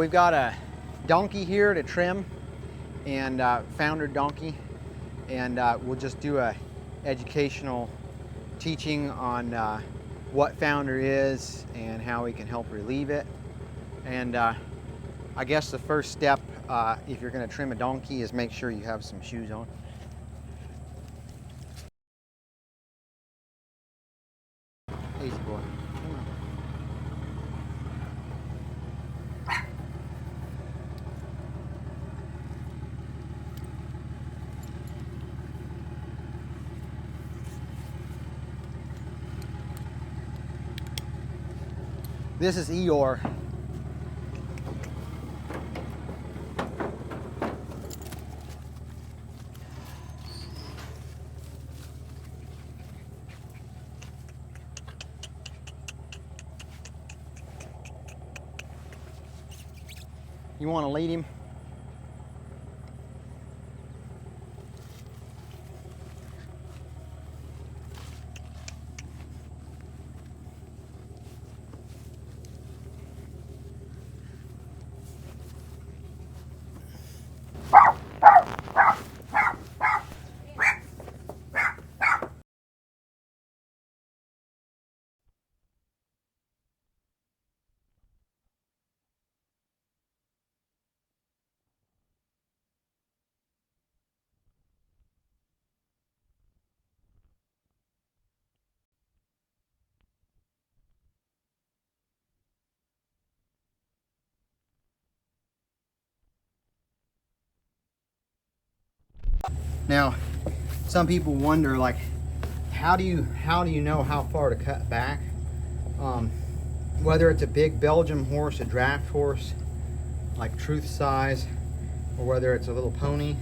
We've got a donkey here to trim, and founder donkey, and we'll just do a educational teaching on what founder is and how we can help relieve it. And I guess the first step, if you're going to trim a donkey, is make sure you have some shoes on. Easy boy. Come on. This is Eeyore. You want to lead him? Now, some people wonder, like, how do you know how far to cut back? Whether it's a big Belgian horse, a draft horse, like Truth size, or whether it's a little pony.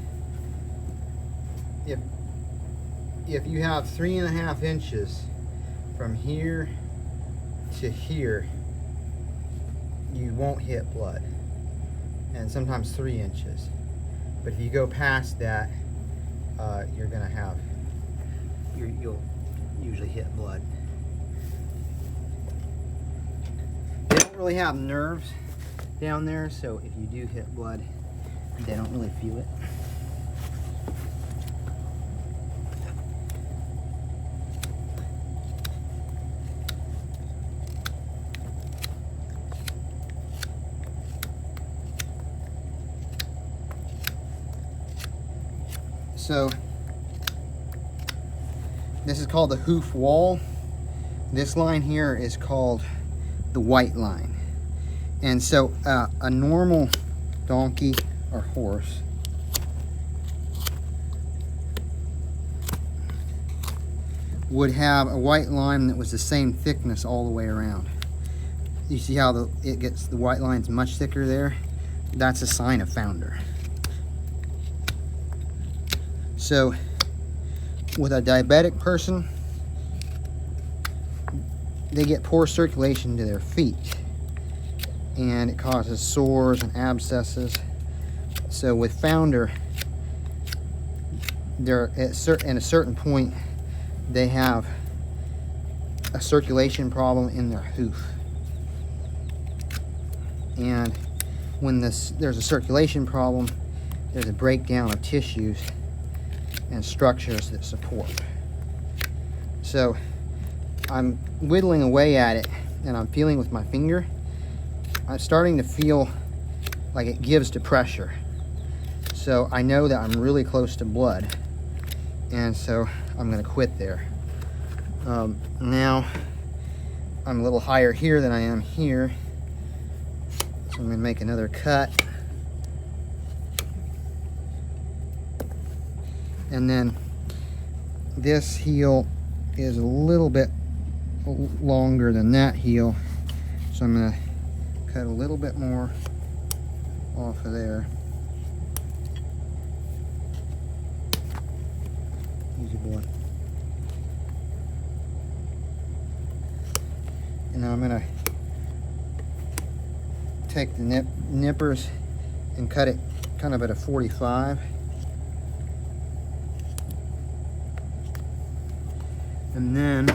If you have 3.5 inches from here to here, you won't hit blood, and sometimes 3 inches. But if you go past that, you're gonna have, you'll usually hit blood. They don't really have nerves down there, so if you do hit blood, they don't really feel it. So this is called the hoof wall. This line here is called the white line. And so a normal donkey or horse would have a white line that was the same thickness all the way around. You see how the white line's much thicker there? That's a sign of founder. So with a diabetic person, they get poor circulation to their feet, and it causes sores and abscesses. So with founder, they're at a certain point, they have a circulation problem in their hoof. And when there's a circulation problem, there's a breakdown of tissues and structures that support. So I'm whittling away at it, and I'm feeling with my finger. I'm starting to feel like it gives to pressure. So I know that I'm really close to blood, and so I'm gonna quit there. Now I'm a little higher here than I am here, so I'm gonna make another cut. And then this heel is a little bit longer than that heel, so I'm going to cut a little bit more off of there. Easy boy. And now I'm going to take the nippers and cut it kind of at a 45. And then I'm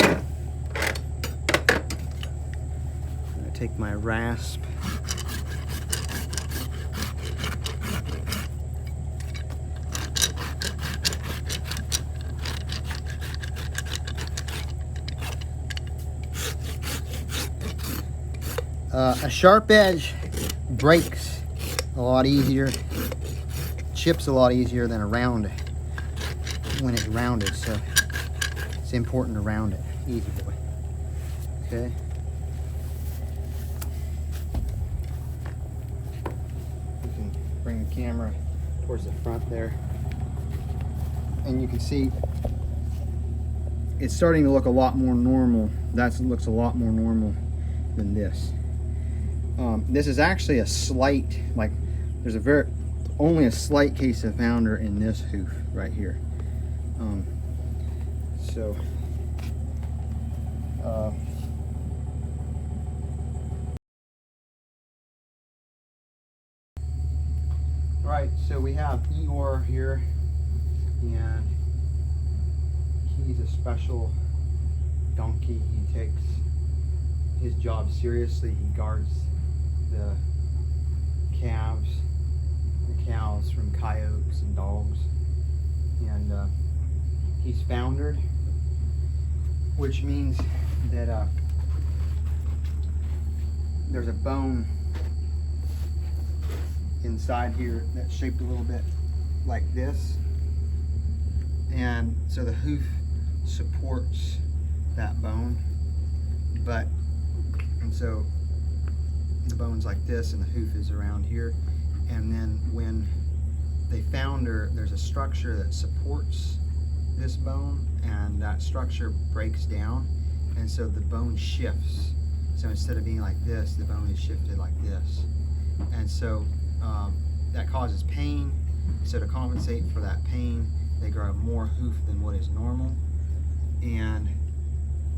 going to take my rasp A sharp edge breaks a lot easier, chips a lot easier than a round when it's rounded, so it's important to round it. Easy boy. Okay. You can bring the camera towards the front there, and you can see it's starting to look a lot more normal. That looks a lot more normal than this. This is actually a slight, like there's only a slight case of founder in this hoof right here. Right, so we have Igor here, and he's a special donkey. He takes his job seriously. He guards the calves, the cows from coyotes and dogs, and he's foundered, which means that there's a bone inside here that's shaped a little bit like this, and so the hoof supports that bone, and so the bone's like this and the hoof is around here, and then when they founder, there's a structure that supports this bone, and that structure breaks down, and so the bone shifts. So instead of being like this, the bone is shifted like this, and so that causes pain. So to compensate for that pain, they grow more hoof than what is normal, and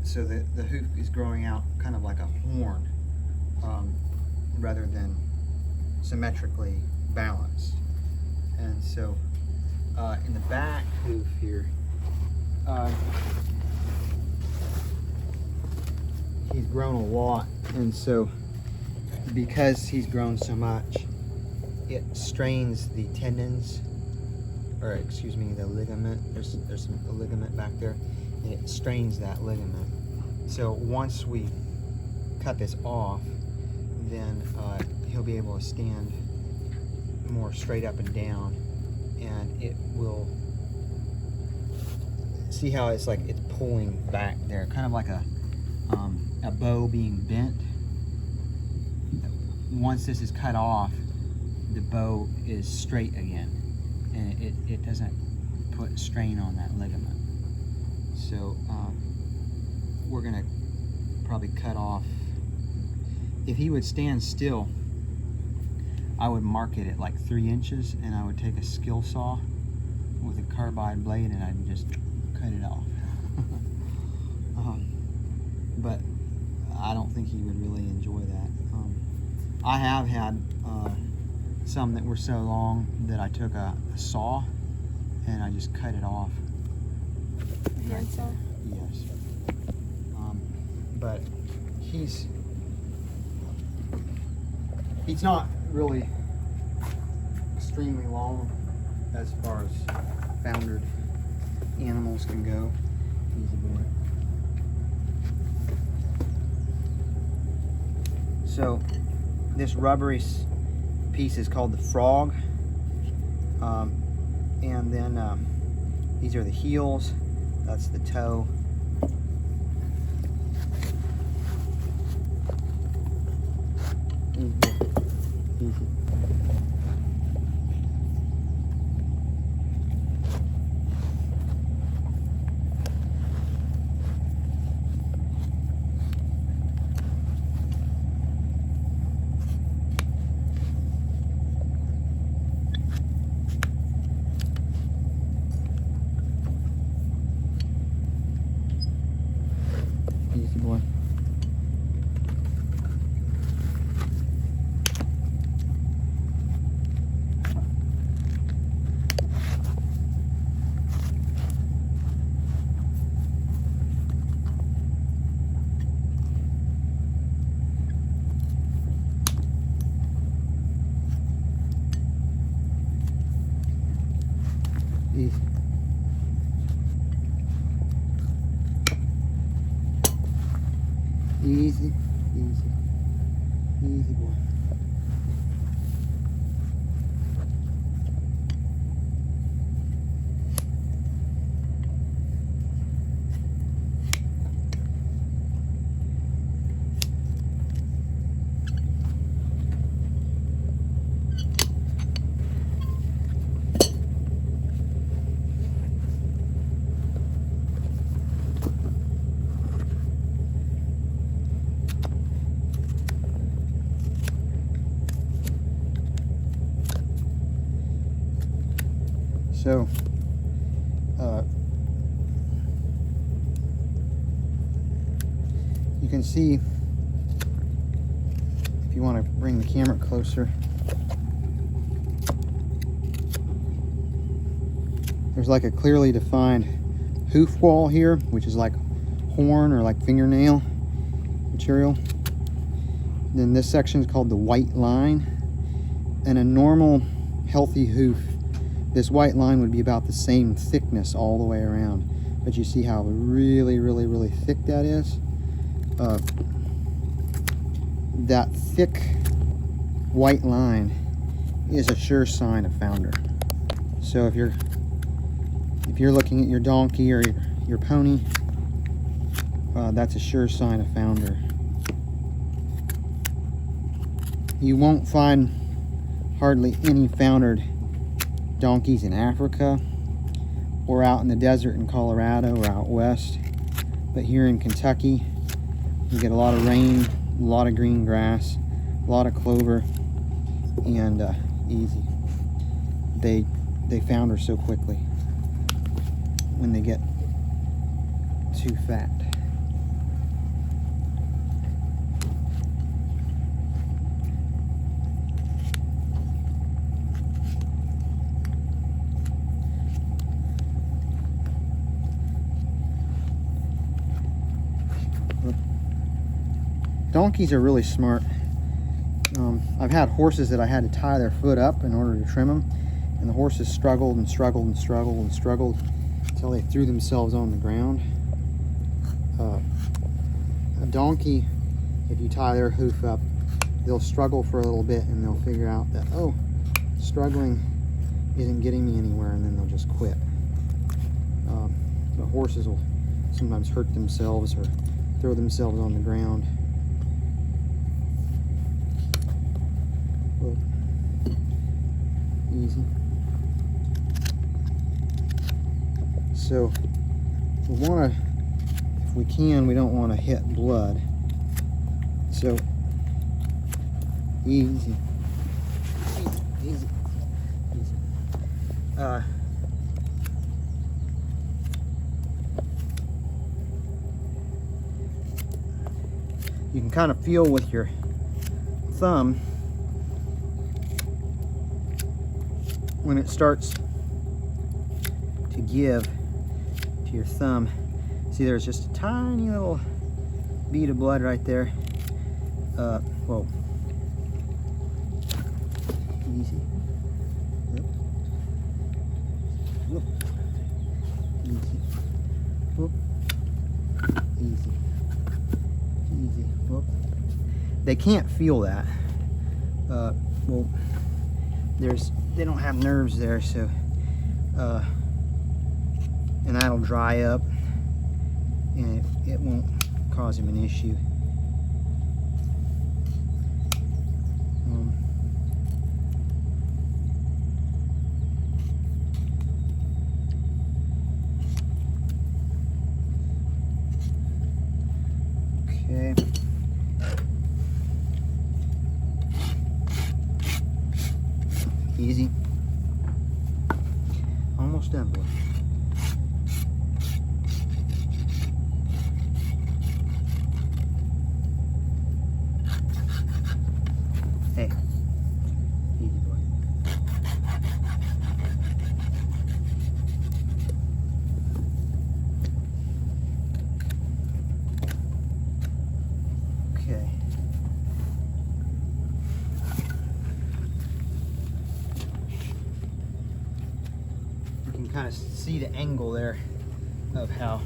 so the hoof is growing out kind of like a horn, rather than symmetrically balanced. And so in the back hoof here, he's grown a lot, and so because he's grown so much, it strains the tendons, or excuse me, the ligament. There's a ligament back there, and it strains that ligament. So once we cut this off, then he'll be able to stand more straight up and down, and it will, see how it's like it's pulling back there, kind of like a bow being bent. Once this is cut off, the bow is straight again, and it doesn't put strain on that ligament. So we're gonna probably cut off. If he would stand still, I would mark it at like 3 inches, and I would take a skill saw with a carbide blade and I'd just cut it off. But I don't think he would really enjoy that. I have had some that were so long that I took a saw and I just cut it off. Hand saw? Yes. But he's not really extremely long as far as foundered animals can go. Easy boy. So this rubbery piece is called the frog, and then these are the heels. That's the toe. Easy. Easy boy. Easy. Easy, easy. Easy boy. So, you can see, if you want to bring the camera closer, there's like a clearly defined hoof wall here, which is like horn or like fingernail material. Then this section is called the white line. And a normal healthy hoof, this white line would be about the same thickness all the way around. But you see how really, really, really thick that is? That thick white line is a sure sign of founder. So if you're looking at your donkey or your pony, that's a sure sign of founder. You won't find hardly any foundered donkeys in Africa or out in the desert in Colorado or out west. But here in Kentucky, you get a lot of rain, a lot of green grass, a lot of clover, and easy. They founder so quickly when they get too fat. Donkeys are really smart. I've had horses that I had to tie their foot up in order to trim them, and the horses struggled and struggled and struggled and struggled until they threw themselves on the ground. A donkey, if you tie their hoof up, they'll struggle for a little bit and they'll figure out that, oh, struggling isn't getting me anywhere, and then they'll just quit. But horses will sometimes hurt themselves or throw themselves on the ground. Look. Easy. So we want to, if we can, we don't want to hit blood. So easy, easy, easy. You can kind of feel with your thumb when it starts to give to your thumb. See, there's just a tiny little bead of blood right there. Whoa. Easy. Whoop. Easy. Whoop. Easy. Easy. Whoop. They can't feel that. Well, they don't have nerves there, so and that'll dry up and it won't cause him an issue. Okay. Easy. Almost done, boy. Hey. Easy, boy. Okay. You can kind of see the angle there of how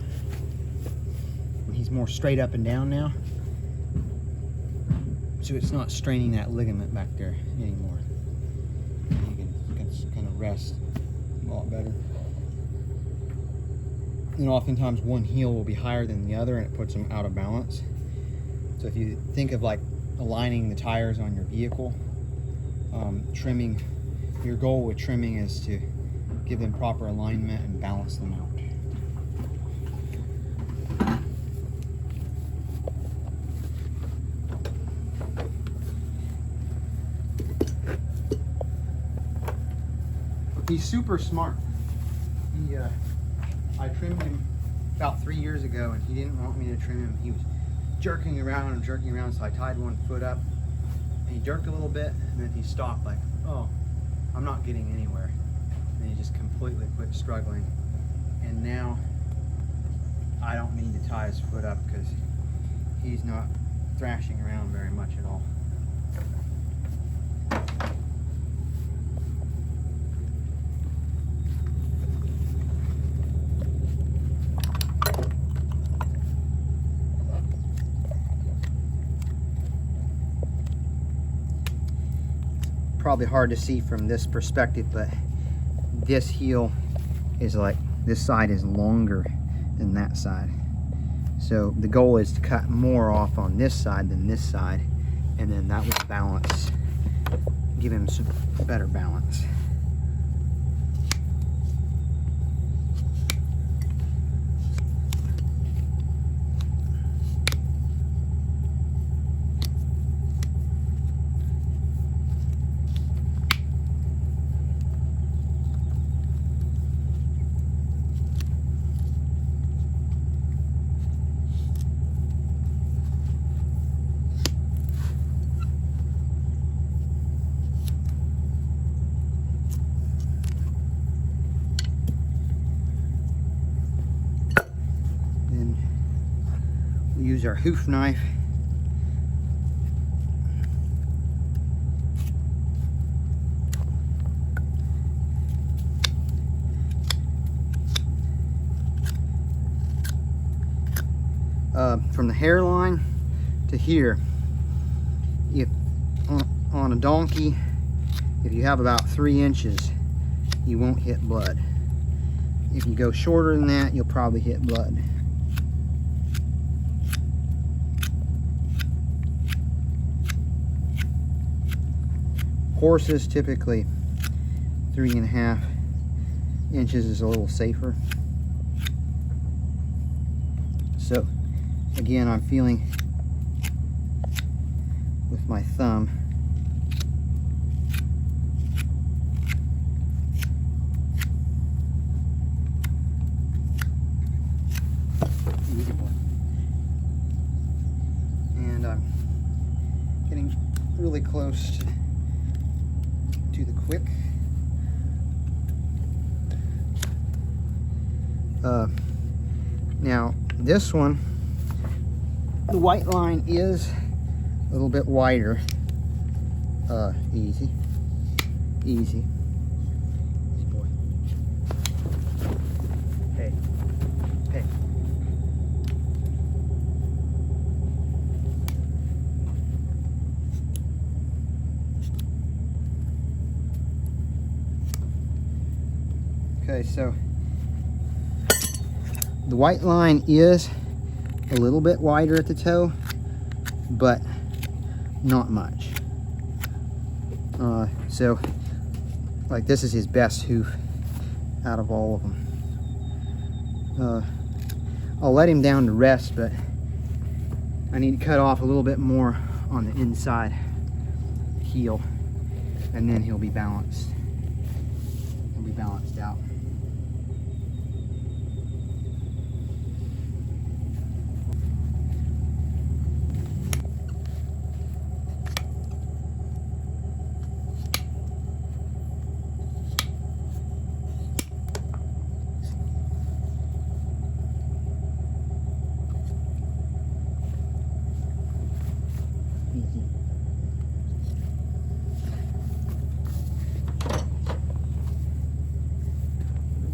he's more straight up and down now. so it's not straining that ligament back there anymore. You can kind of rest a lot better. And oftentimes one heel will be higher than the other and it puts them out of balance. So if you think of like aligning the tires on your vehicle, trimming, your goal with trimming is to give them proper alignment and balance them out. He's super smart. I trimmed him about 3 years ago and he didn't want me to trim him. He was jerking around, so I tied one foot up and he jerked a little bit and then he stopped like, oh, I'm not getting anywhere. And he just completely quit struggling. And now I don't need to tie his foot up because he's not thrashing around very much at all. Probably hard to see from this perspective, but this heel is like, this side is longer than that side. So the goal is to cut more off on this side than this side, and then that will balance, give him some better balance. Use our hoof knife. From the hairline to here, if on a donkey, if you have about 3 inches, you won't hit blood. If you go shorter than that, you'll probably hit blood. Horses, typically 3.5 inches is a little safer. So again, I'm feeling with my thumb. And I'm getting really close to the quick. Now this one, the white line is a little bit wider. Easy. Easy boy. Hey. Hey. Okay, so the white line is a little bit wider at the toe, but not much. So like this is his best hoof out of all of them. I'll let him down to rest, but I need to cut off a little bit more on the inside heel, and then he'll be balanced. He'll be balanced out.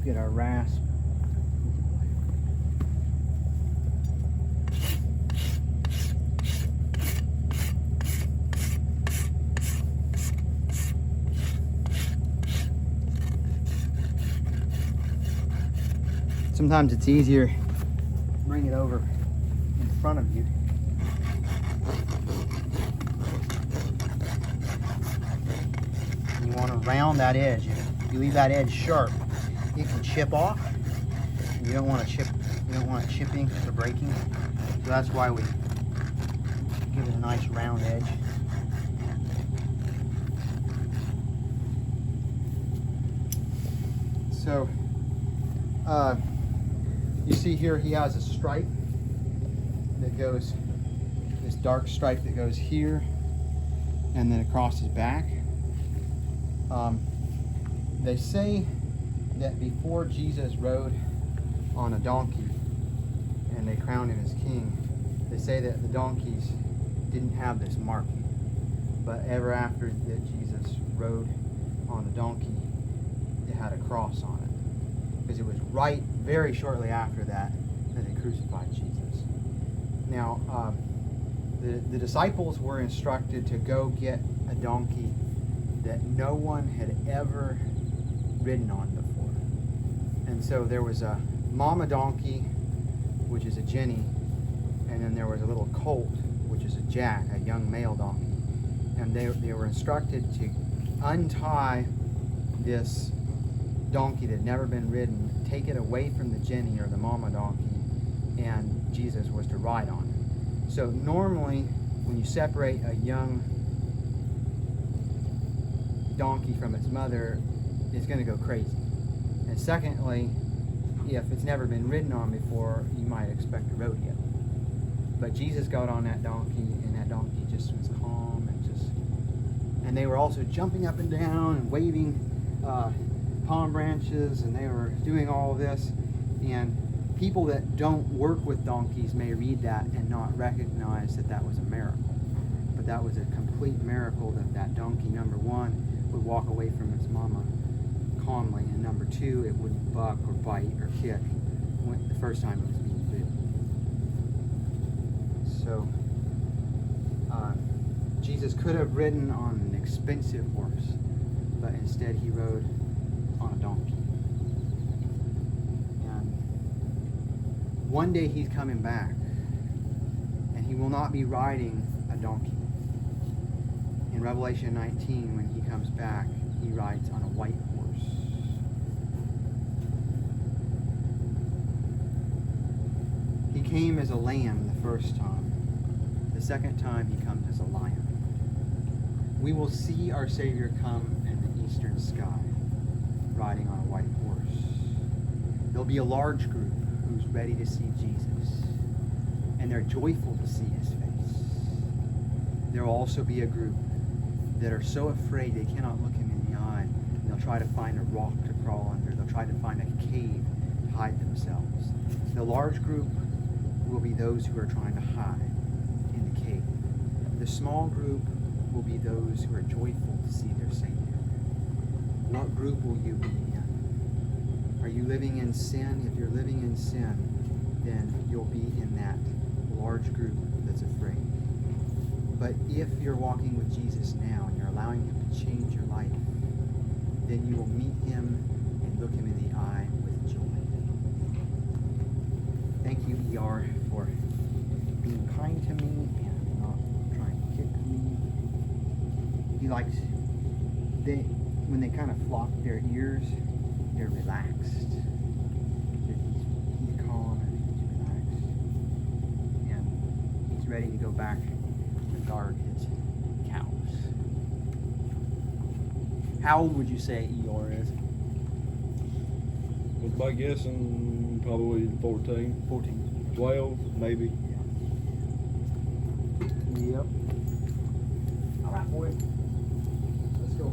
Get our rasp. Sometimes it's easier to bring it over in front of you. And you want to round that edge. If you leave that edge sharp, it can chip off. And you don't want to chip. You don't want it chipping or breaking. So that's why we give it a nice round edge. So you see here he has a stripe that goes, this dark stripe that goes here and then across his back. They say that before Jesus rode on a donkey and they crowned him as king, they say that the donkeys didn't have this marking. But ever after that Jesus rode on a donkey, it had a cross on it. Because it was right very shortly after that they crucified Jesus. Now, the disciples were instructed to go get a donkey that no one had ever ridden on before. And so there was a mama donkey, which is a jenny, and then there was a little colt, which is a jack, a young male donkey. And they were instructed to untie this donkey that had never been ridden, take it away from the jenny or the mama donkey, and Jesus was to ride on it. So normally when you separate a young donkey from its mother, it's going to go crazy. And secondly, if it's never been ridden on before, you might expect a rodeo. But Jesus got on that donkey, and that donkey just was calm and they were also jumping up and down and waving palm branches, and they were doing all of this. And people that don't work with donkeys may read that and not recognize that that was a miracle. But that was a complete miracle that that donkey, number one, would walk away from its mama calmly, and number two, it wouldn't buck or bite or kick the first time it was being bitten. So Jesus could have ridden on an expensive horse, but instead he rode on a donkey. And one day he's coming back, and he will not be riding a donkey. In Revelation 19, when he comes back, he rides on a white horse. He came as a lamb the first time. The second time he comes as a lion. We will see our Savior come in the eastern sky, riding on a white horse. There'll be a large group who's ready to see Jesus, and they're joyful to see his face. There will also be a group that are so afraid they cannot look him in the eye, and they'll try to find a rock to crawl under. They'll try to find a cave to hide themselves. The large group will be those who are trying to hide in the cave. The small group will be those who are joyful to see their Savior. What group will you be in? Are you living in sin? If you're living in sin, then you'll be in that large group that's afraid. But if you're walking with Jesus now and you're allowing him to change your life, then you will meet him and look him in the eye with joy. Thank you, ER, for being kind to me and not trying to kick me. He likes, when they kind of flop their ears, they're relaxed. He's calm and he's relaxed. And he's ready to go back to guard his cows. How old would you say ER is? With my guessing, probably 14. 14. 12, maybe. Yep. All right, boy. Let's go.